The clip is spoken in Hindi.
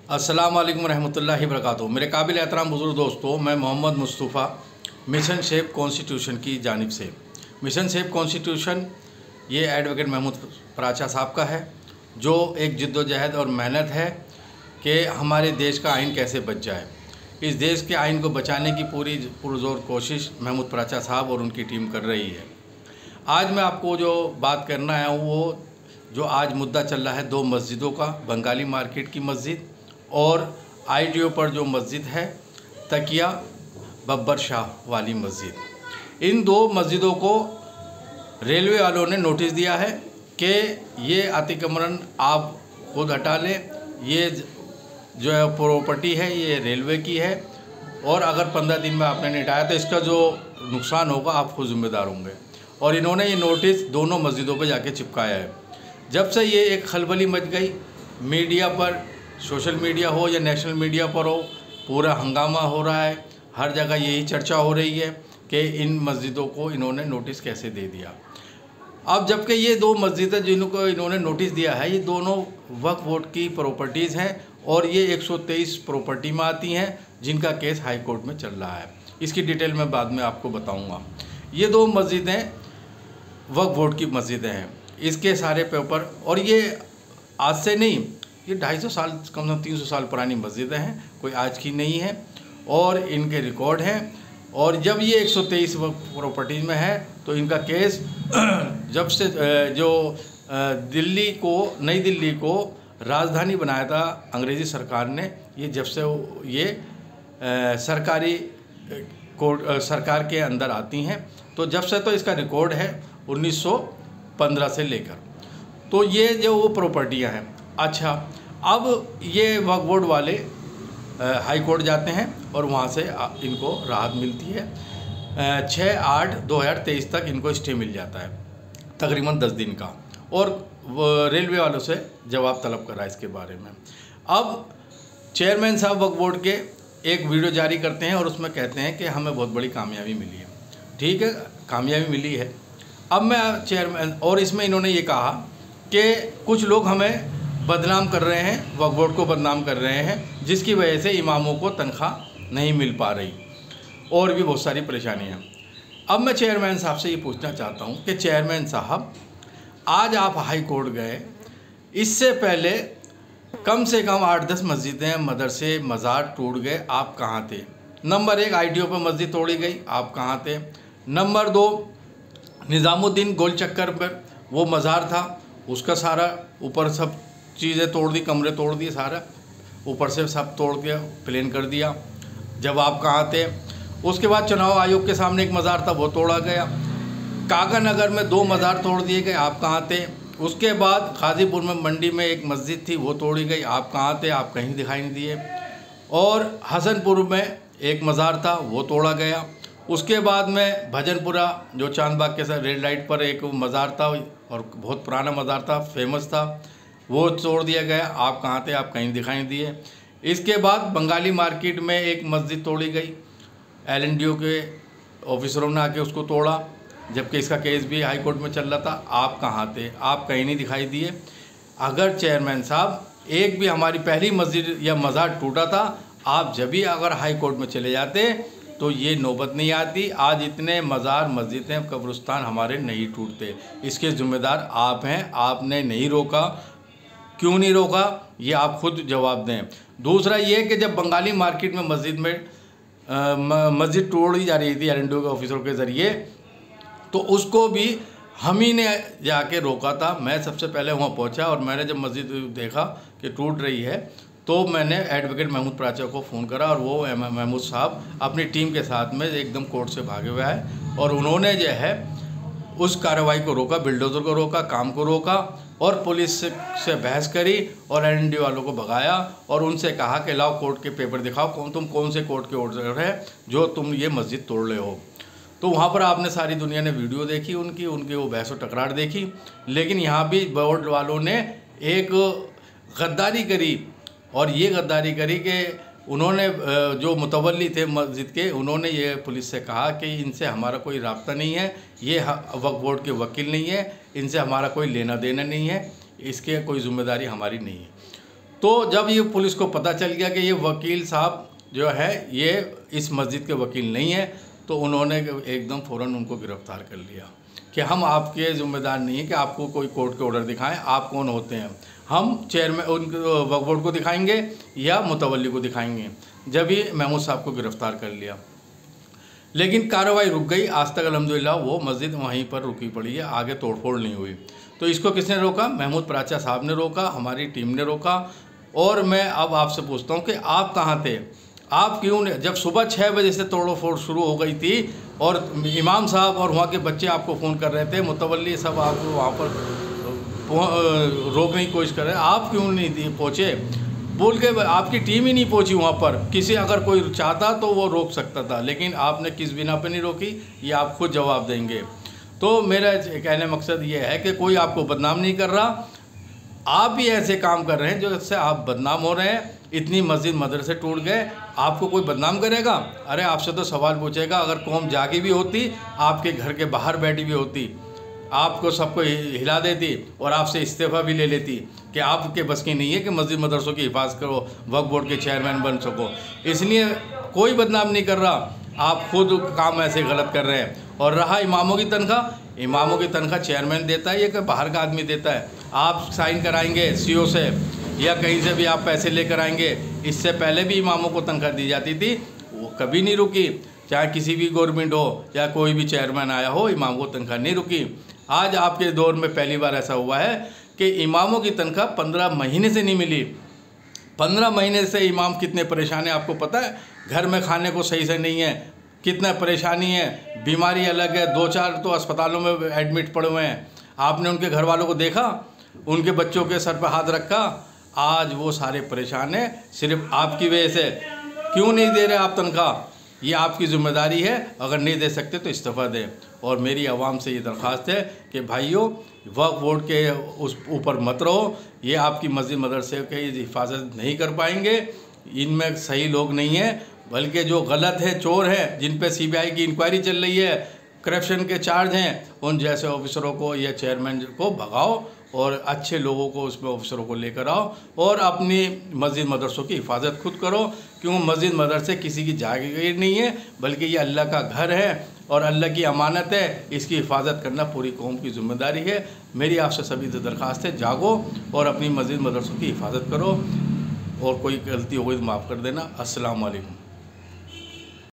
अस्सलाम वालेकुम रहमतुल्लाहि वबरकातुहू। मेरे काबिल एहतराम बुज़ुर्ग दोस्तों, मैं Mohammad Mustafa mission shape constitution की जानिब से। मिशन शेप कॉन्स्टिट्यूशन ये एडवोकेट महमूद प्राचा साहब का है, जो एक जिद्दोजहद और मेहनत है कि हमारे देश का आइन कैसे बच जाए। इस देश के आइन को बचाने की पूरी पुरज़ोर कोशिश महमूद प्राचा साहब और उनकी टीम कर रही है। आज मैं आपको जो बात करना है वो जो आज मुद्दा चल रहा है दो मस्जिदों का, बंगाली मार्केट की मस्जिद और ITO पर जो मस्जिद है तकिया बब्बर शाह वाली मस्जिद। इन दो मस्जिदों को रेलवे वालों ने नोटिस दिया है कि ये अतिक्रमण आप खुद हटा लें, ये जो है प्रॉपर्टी है ये रेलवे की है और अगर 15 दिन में आपने नहीं हटाया तो इसका जो नुकसान होगा आप खुद जिम्मेदार होंगे। और इन्होंने ये नोटिस दोनों मस्जिदों पर जाके चिपकाया है। जब से ये एक खलबली मच गई, मीडिया पर, सोशल मीडिया हो या नेशनल मीडिया पर हो, पूरा हंगामा हो रहा है, हर जगह यही चर्चा हो रही है कि इन मस्जिदों को इन्होंने नोटिस कैसे दे दिया। अब जबकि ये दो मस्जिदें जिनको इन्होंने नोटिस दिया है ये दोनों वक्फ बोर्ड की प्रॉपर्टीज़ हैं और ये 123 प्रॉपर्टी में आती हैं जिनका केस हाई कोर्ट में चल रहा है। इसकी डिटेल मैं बाद में आपको बताऊंगा। ये दो मस्जिदें वक्फ बोर्ड की मस्जिदें हैं, इसके सारे पेपर, और ये आज से नहीं, ये 250 साल, कम से कम 300 साल पुरानी मस्जिदें हैं, कोई आज की नहीं है और इनके रिकॉर्ड हैं। और जब ये 123 प्रॉपर्टीज़ में है तो इनका केस जब से जो दिल्ली को, नई दिल्ली को राजधानी बनाया था अंग्रेज़ी सरकार ने, ये जब से ये सरकारी कोर्ट सरकार के अंदर आती हैं तो जब से तो इसका रिकॉर्ड है 1915 से लेकर, तो ये जो वो प्रॉपर्टियाँ हैं। अच्छा, अब ये वक्फ बोर्ड वाले हाई कोर्ट जाते हैं और वहाँ से इनको राहत मिलती है। 6/8/2023 तक इनको स्टे मिल जाता है, तकरीबन 10 दिन का, और रेलवे वालों से जवाब तलब करा इसके बारे में। अब चेयरमैन साहब वक्फ बोर्ड के एक वीडियो जारी करते हैं और उसमें कहते हैं कि हमें बहुत बड़ी कामयाबी मिली है। ठीक है, कामयाबी मिली है। अब मैं चेयरमैन, और इसमें इन्होंने ये कहा कि कुछ लोग हमें बदनाम कर रहे हैं, वक्फ बोर्ड को बदनाम कर रहे हैं, जिसकी वजह से इमामों को तनख्वाह नहीं मिल पा रही और भी बहुत सारी परेशानियाँ। अब मैं चेयरमैन साहब से ये पूछना चाहता हूँ कि चेयरमैन साहब, आज आप हाई कोर्ट गए, इससे पहले कम से कम 8-10 मस्जिदें, मदरसे, मज़ार टूट गए, आप कहाँ थे? नंबर 1, ITO पर मस्जिद तोड़ी गई, आप कहाँ थे? नंबर 2, निज़ामुद्दीन गोल चक्कर पर वो मज़ार था, उसका सारा ऊपर सब चीज़ें तोड़ दी, कमरे तोड़ दिए, सारा ऊपर से सब तोड़ के प्लेन कर दिया, जब आप कहाँ थे? उसके बाद चुनाव आयोग के सामने एक मज़ार था, वो तोड़ा गया। काका नगर में 2 मज़ार तोड़ दिए गए, आप कहाँ थे? उसके बाद गाज़ीपुर में मंडी में एक मस्जिद थी, वो तोड़ी गई, आप कहाँ थे? आप कहीं दिखाई नहीं दिए। और हसनपुर में एक मज़ार था, वो तोड़ा गया। उसके बाद में भजनपुरा, जो चांदबाग के साथ रेड लाइट पर एक मज़ार था और बहुत पुराना मज़ार था, फेमस था, वो तोड़ दिया गया, आप कहाँ थे? आप कहीं दिखाई नहीं दिए। इसके बाद बंगाली मार्केट में एक मस्जिद तोड़ी गई, LNDO के ऑफिसरों ने आके उसको तोड़ा, जबकि इसका केस भी हाई कोर्ट में चल रहा था, आप कहाँ थे? आप कहीं नहीं दिखाई दिए। अगर चेयरमैन साहब एक भी हमारी पहली मस्जिद या मज़ार टूटा था, आप जब भी अगर हाई कोर्ट में चले जाते तो ये नौबत नहीं आती। आज इतने मज़ार, मस्जिदें, कब्रिस्तान हमारे नहीं टूटते, इसके ज़िम्मेदार आप हैं। आपने नहीं रोका, क्यों नहीं रोका, ये आप खुद जवाब दें। दूसरा ये कि जब बंगाली मार्केट में मस्जिद तोड़ी जा रही थी LNDO के ऑफिसरों के ज़रिए, तो उसको भी हम ही ने जाके रोका था। मैं सबसे पहले वहाँ पहुँचा और मैंने जब मस्जिद देखा कि टूट रही है तो मैंने एडवोकेट महमूद प्राचा को फ़ोन करा और वो महमूद साहब अपनी टीम के साथ में एकदम कोर्ट से भागे हुए आए और उन्होंने जो है उस कार्रवाई को रोका, बिल्डोज़र को रोका, काम को रोका और पुलिस से बहस करी और LNDO वालों को भगाया और उनसे कहा कि लाओ कोर्ट के पेपर दिखाओ, तुम कौन से कोर्ट के ऑर्डर है जो तुम ये मस्जिद तोड़ रहे हो। तो वहाँ पर आपने सारी दुनिया ने वीडियो देखी, उनकी वो बहस और टकरार देखी, लेकिन यहाँ भी बोर्ड वालों ने एक गद्दारी करी और ये गद्दारी करी कि उन्होंने जो मुतवल्ली थे मस्जिद के, उन्होंने ये पुलिस से कहा कि इनसे हमारा कोई राब्ता नहीं है, ये वक्फ बोर्ड के वकील नहीं है, इनसे हमारा कोई लेना देना नहीं है, इसके कोई ज़िम्मेदारी हमारी नहीं है। तो जब ये पुलिस को पता चल गया कि ये वकील साहब जो है ये इस मस्जिद के वकील नहीं है, तो उन्होंने एकदम फ़ौरन उनको गिरफ़्तार कर लिया कि हम आपके ज़िम्मेदार नहीं है कि आपको कोई कोर्ट के ऑर्डर दिखाएं, आप कौन होते हैं, हम चेयरमैन उनको वक्फ बोर्ड को दिखाएंगे या मुतवल्ली को दिखाएंगे। जब ही महमूद साहब को गिरफ़्तार कर लिया, लेकिन कार्रवाई रुक गई। आज तक अल्हम्दुलिल्लाह वो मस्जिद वहीं पर रुकी पड़ी है, आगे तोड़फोड़ नहीं हुई। तो इसको किसने रोका? महमूद प्राचा साहब ने रोका, हमारी टीम ने रोका। और मैं अब आपसे पूछता हूँ कि आप कहाँ थे? आप क्यों ने, जब सुबह 6 बजे से तोड़ो फोड़ शुरू हो गई थी और इमाम साहब और वहाँ के बच्चे आपको फ़ोन कर रहे थे, मुतवल्ली सब आपको वहाँ पर रोकने की कोशिश कर रहे हैं, आप क्यों नहीं पहुँचे? बोल के आपकी टीम ही नहीं पहुँची वहाँ पर। किसी अगर कोई चाहता तो वो रोक सकता था, लेकिन आपने किस बिना पर नहीं रोकी, ये आप खुद जवाब देंगे। तो मेरा कहने मकसद ये है कि कोई आपको बदनाम नहीं कर रहा, आप भी ऐसे काम कर रहे हैं जो इससे आप बदनाम हो रहे हैं। इतनी मस्जिद मदरसे टूट गए, आपको कोई बदनाम करेगा? अरे आपसे तो सवाल पूछेगा। अगर कौम जागी भी होती, आपके घर के बाहर बैठी भी होती, आपको सबको हिला देती और आपसे इस्तीफ़ा भी ले लेती कि आपके बस की नहीं है कि मस्जिद मदरसों की हिफाजत करो, वक्फ बोर्ड के चेयरमैन बन सको। इसलिए कोई बदनाम नहीं कर रहा, आप खुद काम ऐसे गलत कर रहे हैं। और रहा इमामों की तनख्वाह, इमामों की तनख्वाह चेयरमैन देता है या कि बाहर का आदमी देता है? आप साइन कराएंगे सीओ से या कहीं से भी आप पैसे लेकर आएंगे। इससे पहले भी इमामों को तनख्वाह दी जाती थी, वो कभी नहीं रुकी, चाहे किसी भी गवर्नमेंट हो या कोई भी चेयरमैन आया हो, इमामों को तनख्वाह नहीं रुकी। आज आपके दौर में पहली बार ऐसा हुआ है कि इमामों की तनख्वाह 15 महीने से नहीं मिली। 15 महीने से इमाम कितने परेशान हैं आपको पता है? घर में खाने को सही से नहीं है, कितना परेशानी है, बीमारी अलग है, 2-4 तो अस्पतालों में एडमिट पड़े हुए हैं। आपने उनके घर वालों को देखा, उनके बच्चों के सर पर हाथ रखा? आज वो सारे परेशान हैं सिर्फ आपकी वजह से। क्यों नहीं दे रहे आप तनख्वाह? ये आपकी ज़िम्मेदारी है, अगर नहीं दे सकते तो इस्तीफ़ा दें। और मेरी आवाम से ये दरख्वास्त है कि भाइयों, वक्फ बोर्ड के उस ऊपर मत रहो, ये आपकी मस्जिद मदरसे की हिफाजत नहीं कर पाएंगे। इनमें सही लोग नहीं हैं, बल्कि जो गलत है, चोर हैं, जिन पे CBI की इंक्वायरी चल रही है, करप्शन के चार्ज हैं, उन जैसे ऑफिसरों को या चेयरमैन को भगाओ और अच्छे लोगों को, उसमें ऑफिसरों को लेकर आओ और अपनी मस्जिद मदरसों की हिफाजत खुद करो। क्यों? मस्जिद मदरसे किसी की जागीर नहीं है, बल्कि ये अल्लाह का घर है और अल्लाह की अमानत है। इसकी हिफाजत करना पूरी कौम की ज़िम्मेदारी है। मेरी आपसे सभी से दरख्वास्त है, जागो और अपनी मस्जिद मदरसों की हिफाजत करो, और कोई गलती हो गई तो माफ़ कर देना। अस्सलाम वालेकुम।